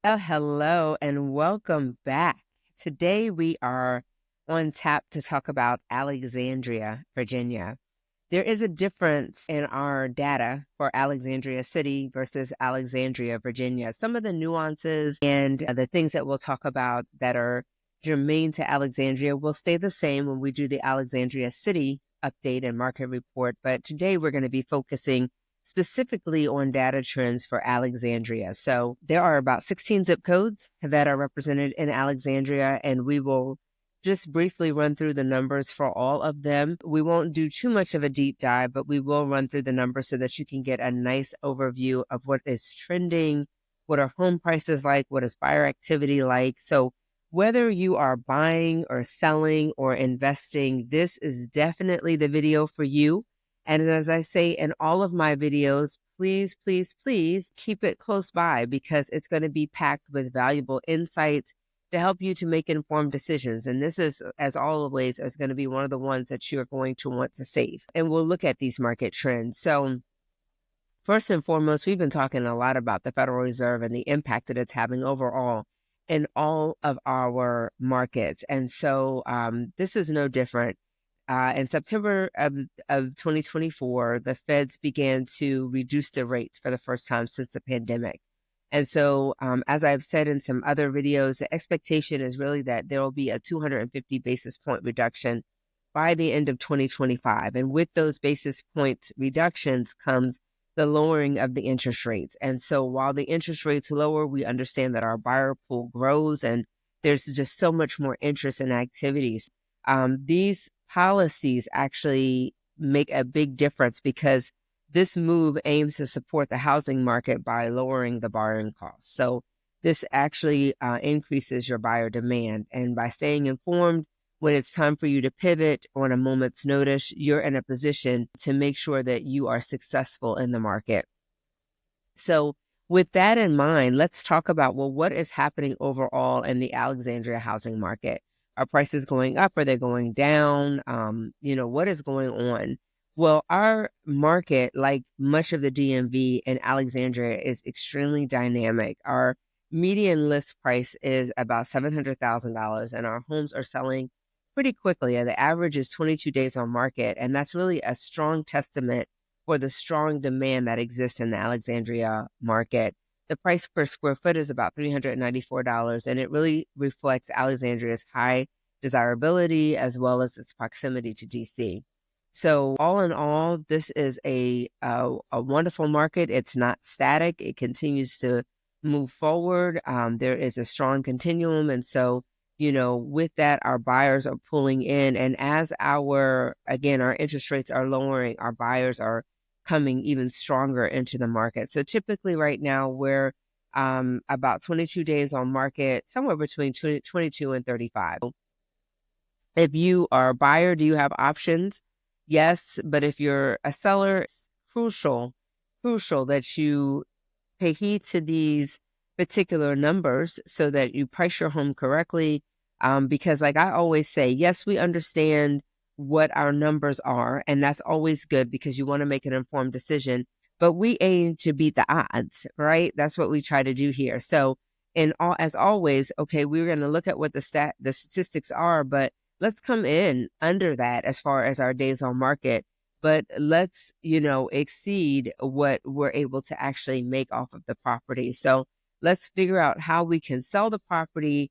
Hello and welcome back. Today we are on tap to talk about Alexandria, Virginia. There is a difference in our data for Alexandria City versus Alexandria, Virginia. Some of the nuances and the things that we'll talk about that are germane to Alexandria will stay the same when we do the Alexandria City update and market report. But today we're going to be focusing specifically on data trends for Alexandria. So there are about 16 zip codes that are represented in Alexandria, and we will just briefly run through the numbers for all of them. We won't do too much of a deep dive, but we will run through the numbers so that you can get a nice overview of what is trending, what are home prices like, what is buyer activity like. So whether you are buying or selling or investing, this is definitely the video for you. And as I say in all of my videos, please, please, please keep it close by because it's going to be packed with valuable insights to help you to make informed decisions. And this is, as always, is going to be one of the ones that you're going to want to save. And we'll look at these market trends. So first and foremost, we've been talking a lot about the Federal Reserve and the impact that it's having overall in all of our markets. And so this is no different. In September of 2024, the Feds began to reduce the rates for the first time since the pandemic. And so, as I've said in some other videos, the expectation is really that there will be a 250 basis point reduction by the end of 2025. And with those basis points reductions comes the lowering of the interest rates. And so while the interest rates lower, we understand that our buyer pool grows and there's just so much more interest in activities. These policies actually make a big difference because this move aims to support the housing market by lowering the borrowing costs. So this actually increases your buyer demand. And by staying informed when it's time for you to pivot on a moment's notice, you're in a position to make sure that you are successful in the market. So with that in mind, let's talk about, well, what is happening overall in the Alexandria housing market? Are prices going up? Are they going down? What is going on? Well, our market, like much of the DMV in Alexandria, is extremely dynamic. Our median list price is about $700,000, and our homes are selling pretty quickly. The average is 22 days on market, and that's really a strong testament for the strong demand that exists in the Alexandria market. The price per square foot is about $394, and it really reflects Alexandria's high desirability as well as its proximity to DC. So all in all, this is a wonderful market. It's not static. It continues to move forward. There is a strong continuum. And so, with that, our buyers are pulling in. And as our interest rates are lowering, our buyers are coming even stronger into the market. So typically right now, we're about 22 days on market, somewhere between 22 and 35. If you are a buyer, do you have options? Yes, but if you're a seller, it's crucial that you pay heed to these particular numbers so that you price your home correctly. Because like I always say, yes, we understand what our numbers are, and that's always good because you want to make an informed decision, but we aim to beat the odds, right? That's what we try to do here. So, as always, okay, we're going to look at what the statistics are, but let's come in under that as far as our days on market, but let's, exceed what we're able to actually make off of the property. So let's figure out how we can sell the property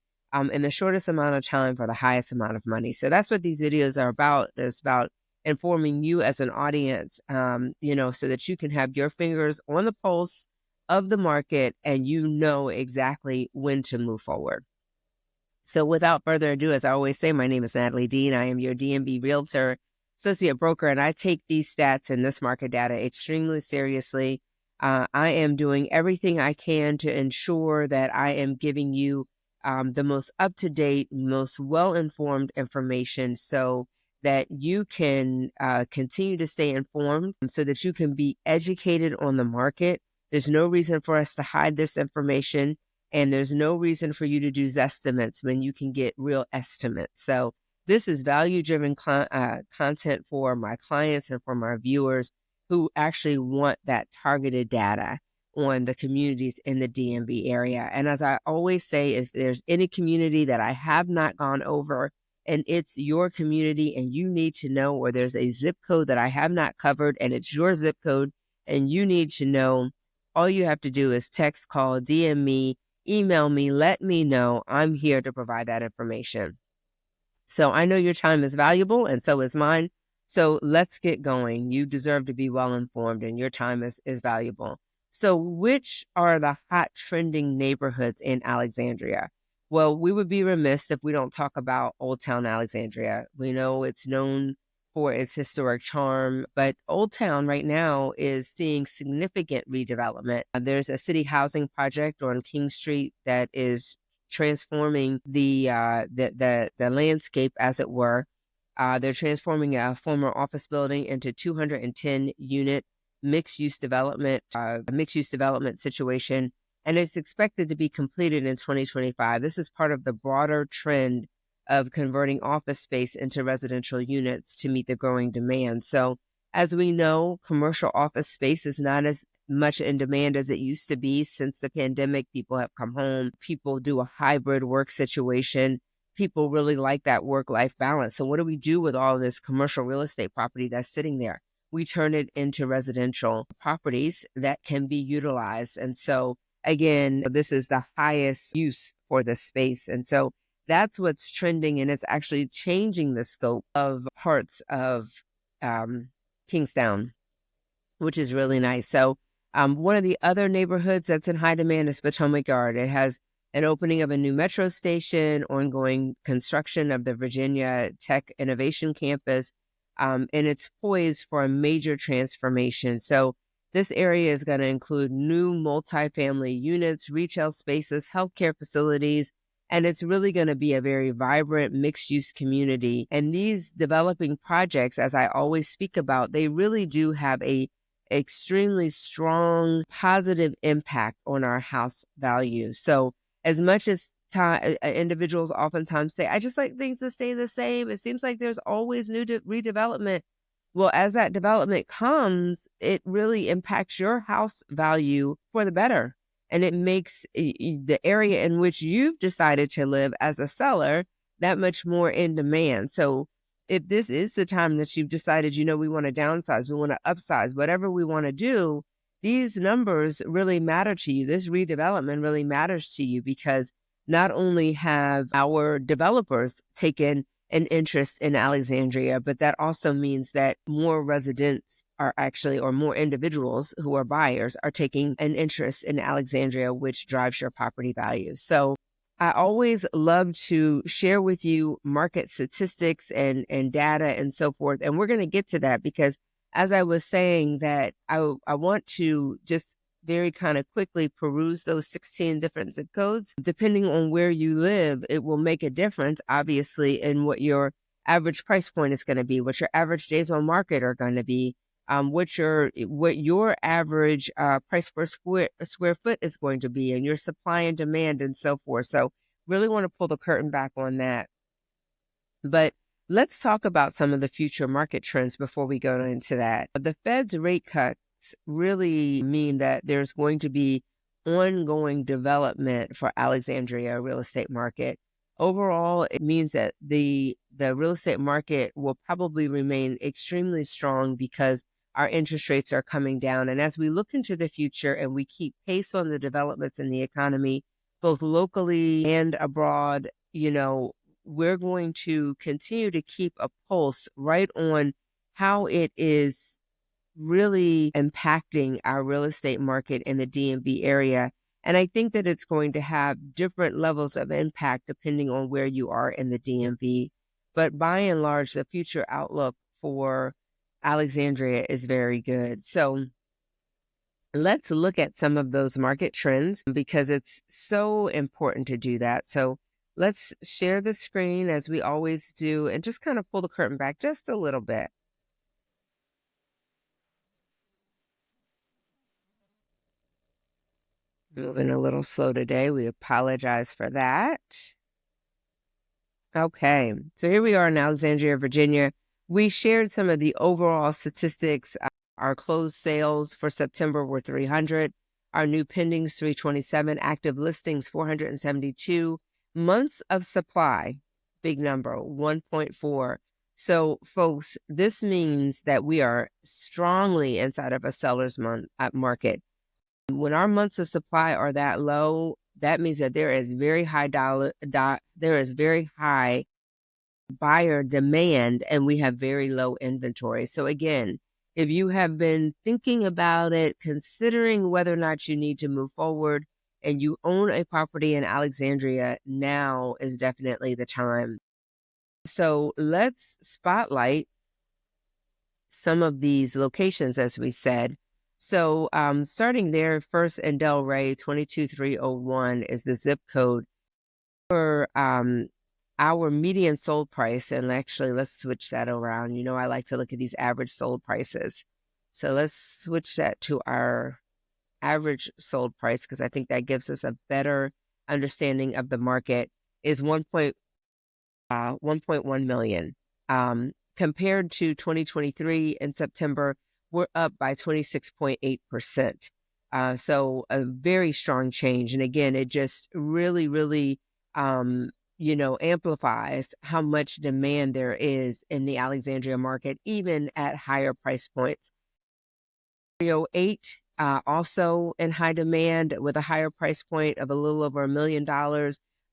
in the shortest amount of time for the highest amount of money. So that's what these videos are about. It's about informing you as an audience, so that you can have your fingers on the pulse of the market and you know exactly when to move forward. So without further ado, as I always say, my name is Natalie Dean. I am your DMV Realtor Associate Broker, and I take these stats and this market data extremely seriously. I am doing everything I can to ensure that I am giving you the most up-to-date, most well-informed information so that you can continue to stay informed, so that you can be educated on the market. There's no reason for us to hide this information. And there's no reason for you to do estimates when you can get real estimates. So this is value-driven content for my clients and for my viewers who actually want that targeted data on the communities in the DMV area. And as I always say, if there's any community that I have not gone over and it's your community and you need to know, or there's a zip code that I have not covered and it's your zip code and you need to know, all you have to do is text, call, DM me, email me, let me know. I'm here to provide that information. So I know your time is valuable and so is mine. So let's get going. You deserve to be well informed and your time is valuable. So which are the hot trending neighborhoods in Alexandria? Well, we would be remiss if we don't talk about Old Town Alexandria. We know it's known for its historic charm, but Old Town right now is seeing significant redevelopment. There's a city housing project on King Street that is transforming the landscape, as it were. They're transforming a former office building into 210 unit mixed use development situation, and it's expected to be completed in 2025. This is part of the broader trend of converting office space into residential units to meet the growing demand. So, as we know, commercial office space is not as much in demand as it used to be since the pandemic. People have come home. People do a hybrid work situation. People really like that work-life balance. So what do we do with all this commercial real estate property that's sitting there? We turn it into residential properties that can be utilized. And so, again, this is the highest use for the space. And so that's what's trending, and it's actually changing the scope of parts of Kingstown, which is really nice. So one of the other neighborhoods that's in high demand is Potomac Yard. It has an opening of a new metro station, ongoing construction of the Virginia Tech Innovation Campus, and it's poised for a major transformation. So this area is going to include new multifamily units, retail spaces, healthcare facilities, and it's really going to be a very vibrant mixed-use community. And these developing projects, as I always speak about, they really do have a extremely strong positive impact on our house value. So as much as individuals oftentimes say, I just like things to stay the same, it seems like there's always new redevelopment. Well, as that development comes, it really impacts your house value for the better. And it makes the area in which you've decided to live as a seller that much more in demand. So if this is the time that you've decided, we want to downsize, we want to upsize, whatever we want to do, these numbers really matter to you. This redevelopment really matters to you because not only have our developers taken an interest in Alexandria, but that also means that more residents are actually, or more individuals who are buyers are taking an interest in Alexandria, which drives your property value. So I always love to share with you market statistics and data and so forth. And we're going to get to that because as I was saying that I want to just very kind of quickly peruse those 16 different zip codes. Depending on where you live, it will make a difference, obviously, in what your average price point is going to be, what your average days on market are going to be, what your average price per square foot is going to be, and your supply and demand and so forth. So really want to pull the curtain back on that. But let's talk about some of the future market trends before we go into that. The Fed's rate cuts really mean that there's going to be ongoing development for Alexandria real estate market. Overall, it means that the real estate market will probably remain extremely strong because our interest rates are coming down. And as we look into the future and we keep pace on the developments in the economy, both locally and abroad, we're going to continue to keep a pulse right on how it is really impacting our real estate market in the DMV area. And I think that it's going to have different levels of impact depending on where you are in the DMV. But by and large, the future outlook for Alexandria is very good. So let's look at some of those market trends because it's so important to do that. So let's share the screen as we always do and just kind of pull the curtain back just a little bit. Moving a little slow today. We apologize for that. Okay, so here we are in Alexandria, Virginia. We shared some of the overall statistics. Our closed sales for September were 300. Our new pendings, 327, active listings, 472, months of supply, big number, 1.4. So, folks, this means that we are strongly inside of a seller's market. When our months of supply are that low, that means that there is very high buyer demand, and we have very low inventory. So again, if you have been thinking about it, considering whether or not you need to move forward, and you own a property in Alexandria, now is definitely the time. So let's spotlight some of these locations, as we said. So starting there, first in Delray, 22301 is the zip code for our median sold price. And actually, let's switch that around. You know, I like to look at these average sold prices. So let's switch that to our average sold price, because I think that gives us a better understanding of the market, is 1.1 million. Compared to 2023 in September, we're up by 26.8%. So a very strong change. And again, it just really, amplifies how much demand there is in the Alexandria market, even at higher price points. 308, also in high demand with a higher price point of a little over $1 million,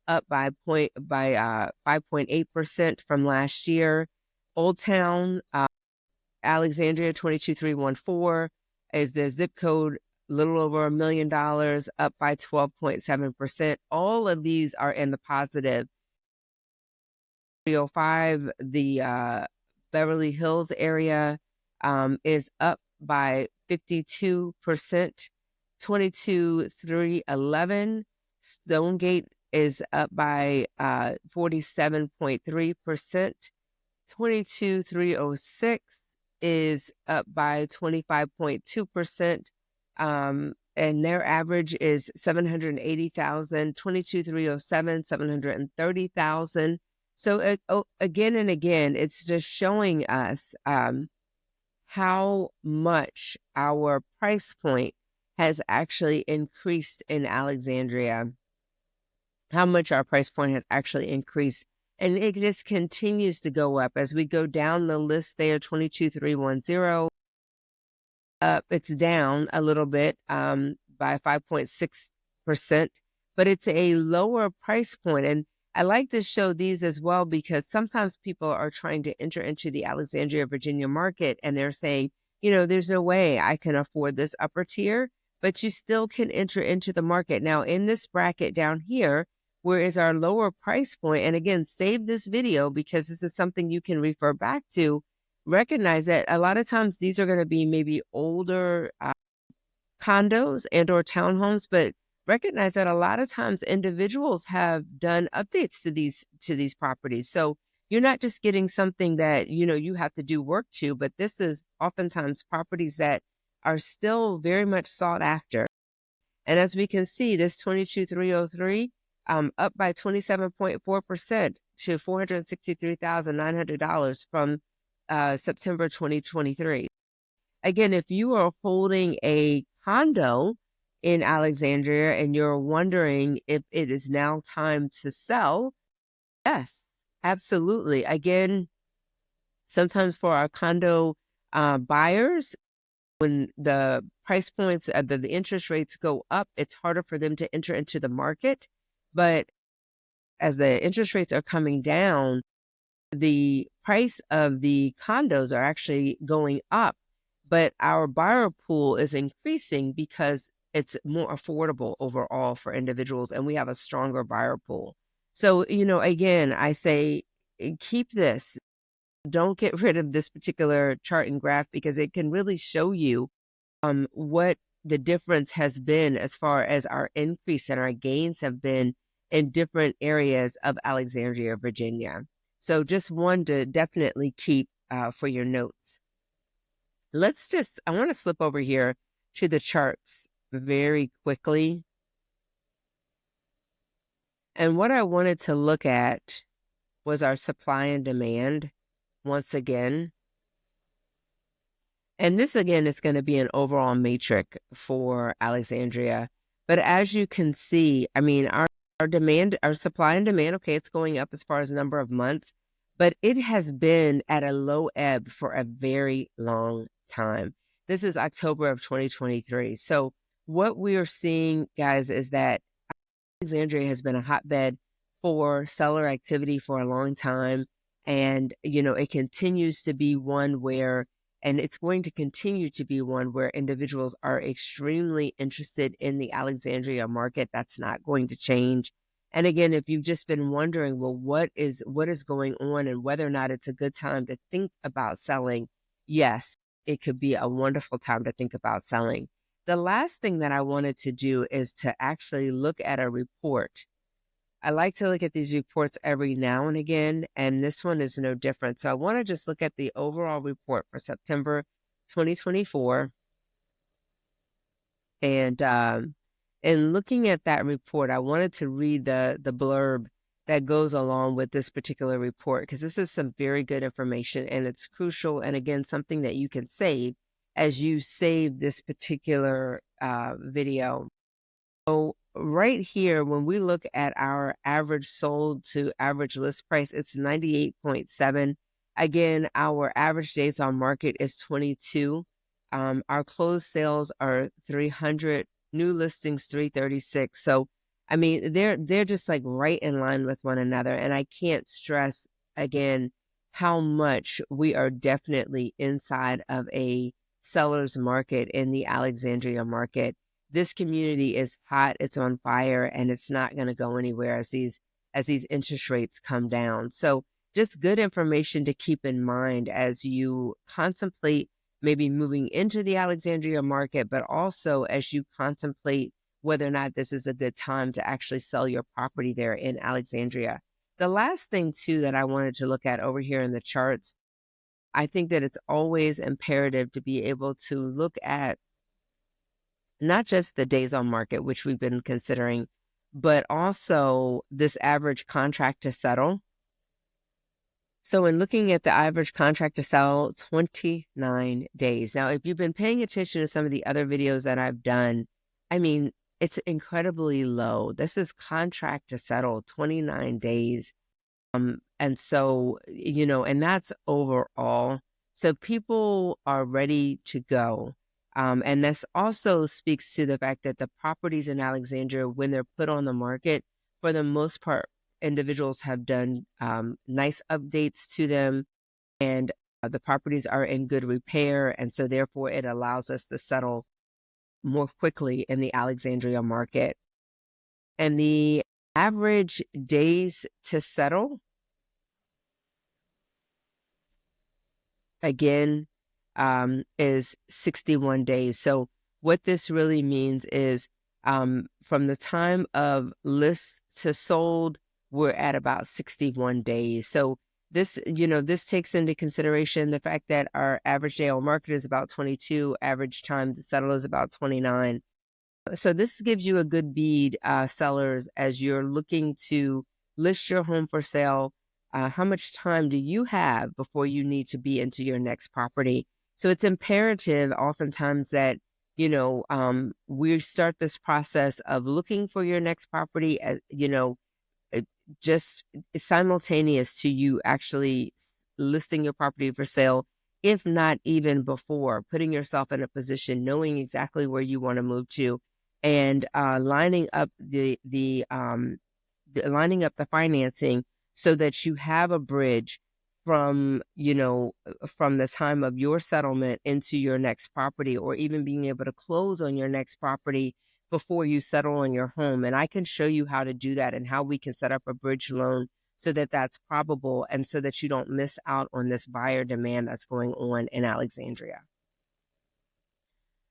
up by 5.8% from last year. Old Town, Alexandria, 22314 is the zip code, little over $1 million, up by 12.7%. All of these are in the positive. 305, the Beverly Hills area, is up by 52%. 22311, Stonegate is up by 47.3%. 22306 is up by 25.2%. And their average is 780,000. 22307, 730,000. So again and again, it's just showing us how much our price point has actually increased in Alexandria, how much our price point has actually increased. And it just continues to go up as we go down the list there. 22310, it's down a little bit by 5.6%, but it's a lower price point. And I like to show these as well because sometimes people are trying to enter into the Alexandria, Virginia market, and they're saying, there's no way I can afford this upper tier, but you still can enter into the market. Now, in this bracket down here, where is our lower price point? And again, save this video because this is something you can refer back to. Recognize that a lot of times these are going to be maybe older condos and or townhomes, but recognize that a lot of times individuals have done updates to these properties. So you're not just getting something that, you have to do work to, but this is oftentimes properties that are still very much sought after. And as we can see, this 22303, up by 27.4% to $463,900 from September 2023. Again, if you are holding a condo in Alexandria and you're wondering if it is now time to sell, yes, absolutely. Again, sometimes for our condo buyers, when the price points, the interest rates go up, it's harder for them to enter into the market. But as the interest rates are coming down, the price of the condos are actually going up, but our buyer pool is increasing because it's more affordable overall for individuals, and we have a stronger buyer pool. So, again, I say keep this. Don't get rid of this particular chart and graph because it can really show you what the difference has been as far as our increase and our gains have been in different areas of Alexandria, Virginia. So just one to definitely keep for your notes. I want to slip over here to the charts very quickly. And what I wanted to look at was our supply and demand once again. And this, again, is going to be an overall matrix for Alexandria. But as you can see, I mean, our demand, our supply and demand, okay, it's going up as far as number of months, but it has been at a low ebb for a very long time. This is October of 2023. So what we are seeing, guys, is that Alexandria has been a hotbed for seller activity for a long time. And, it continues to be one where, and it's going to continue to be one where individuals are extremely interested in the Alexandria market. That's not going to change. And again, if you've just been wondering, well, what is going on and whether or not it's a good time to think about selling, yes, it could be a wonderful time to think about selling. The last thing that I wanted to do is to actually look at a report. I like to look at these reports every now and again, and this one is no different. So I want to just look at the overall report for September 2024. And in looking at that report, I wanted to read the blurb that goes along with this particular report, because this is some very good information and it's crucial. And again, something that you can save as you save this particular video. So right here, when we look at our average sold to average list price, it's 98.7. Again, our average days on market is 22. Our closed sales are 300, new listings 336. So, I mean, they're just like right in line with one another. And I can't stress again how much we are definitely inside of a seller's market in the Alexandria market. This community is hot, it's on fire, and it's not going to go anywhere as these interest rates come down. So just good information to keep in mind as you contemplate maybe moving into the Alexandria market, but also as you contemplate whether or not this is a good time to actually sell your property there in Alexandria. The last thing too that I wanted to look at over here in the charts, I think that it's always imperative to be able to look at not just the days on market, which we've been considering, but also this average contract to settle. So in looking at the average contract to sell, 29 days. Now, if you've been paying attention to some of the other videos that I've done, I mean, it's incredibly low. This is contract to settle, 29 days. And so, and that's overall. So people are ready to go. And this also speaks to the fact that the properties in Alexandria, when they're put on the market, for the most part, individuals have done nice updates to them, and the properties are in good repair. And so therefore, it allows us to settle more quickly in the Alexandria market. And the average days to settle, again, is 61 days. So what this really means is from the time of list to sold, we're at about 61 days. So this, this takes into consideration the fact that our average day on market is about 22, average time to settle is about 29. So this gives you a good bead, sellers, as you're looking to list your home for sale. How much time do you have before you need to be into your next property? So it's imperative oftentimes that, we start this process of looking for your next property, just simultaneous to you actually listing your property for sale, if not even before, putting yourself in a position, knowing exactly where you want to move to, and lining up the financing so that you have a bridge from from the time of your settlement into your next property, or even being able to close on your next property before you settle on your home. And I can show you how to do that and how we can set up a bridge loan so that that's probable, and so that you don't miss out on this buyer demand that's going on in Alexandria.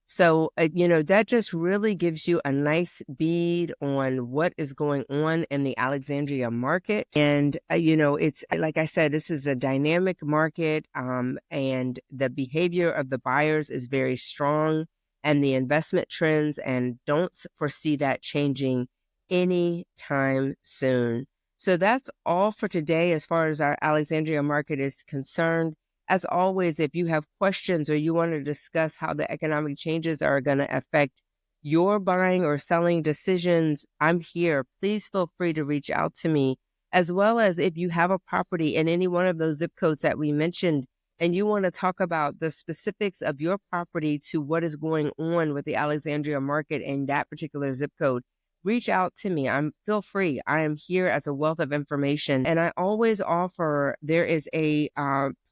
So, that just really gives you a nice bead on what is going on in the Alexandria market. And, it's like I said, this is a dynamic market, and the behavior of the buyers is very strong, and the investment trends, and don't foresee that changing anytime soon. So that's all for today as far as our Alexandria market is concerned. As always, if you have questions or you want to discuss how the economic changes are going to affect your buying or selling decisions, I'm here. Please feel free to reach out to me, as well as if you have a property in any one of those zip codes that we mentioned and you want to talk about the specifics of your property to what is going on with the Alexandria market in that particular zip code, reach out to me. Feel free. I am here as a wealth of information. And I always offer, there is a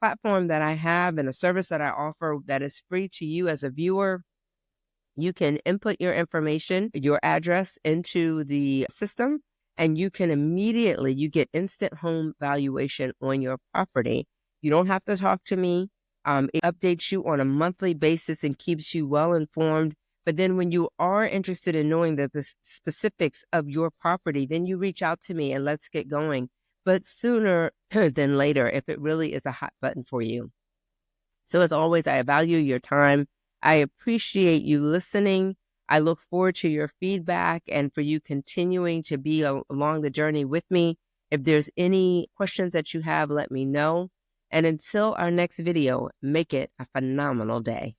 platform that I have and a service that I offer that is free to you as a viewer. You can input your information, your address into the system, and you can immediately, you get instant home valuation on your property. You don't have to talk to me. It updates you on a monthly basis and keeps you well informed. But then when you are interested in knowing the specifics of your property, then you reach out to me and let's get going. But sooner than later, if it really is a hot button for you. So as always, I value your time. I appreciate you listening. I look forward to your feedback and for you continuing to be along the journey with me. If there's any questions that you have, let me know. And until our next video, make it a phenomenal day.